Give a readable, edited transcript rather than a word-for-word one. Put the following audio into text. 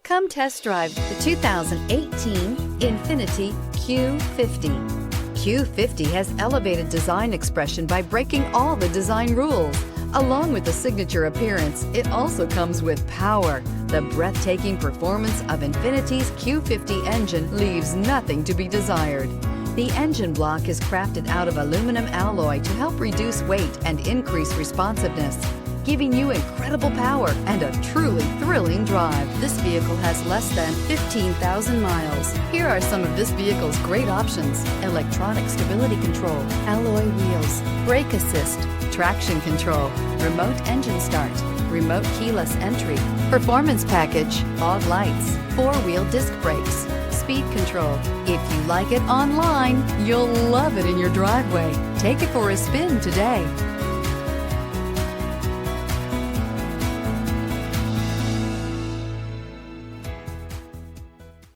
Come test drive the 2018 INFINITI Q50. Q50 has elevated design expression by breaking all the design rules. Along with the signature appearance, it also comes with power. The breathtaking performance of INFINITI's Q50 engine leaves nothing to be desired. The engine block is crafted out of aluminum alloy to help reduce weight and increase responsiveness, giving you incredible power and a truly thrilling drive. This vehicle has less than 15,000 miles. Here are some of this vehicle's great options: electronic stability control, alloy wheels, brake assist, traction control, remote engine start, remote keyless entry, performance package, fog lights, four-wheel disc brakes, speed control. If you like it online, you'll love it in your driveway. Take it for a spin today.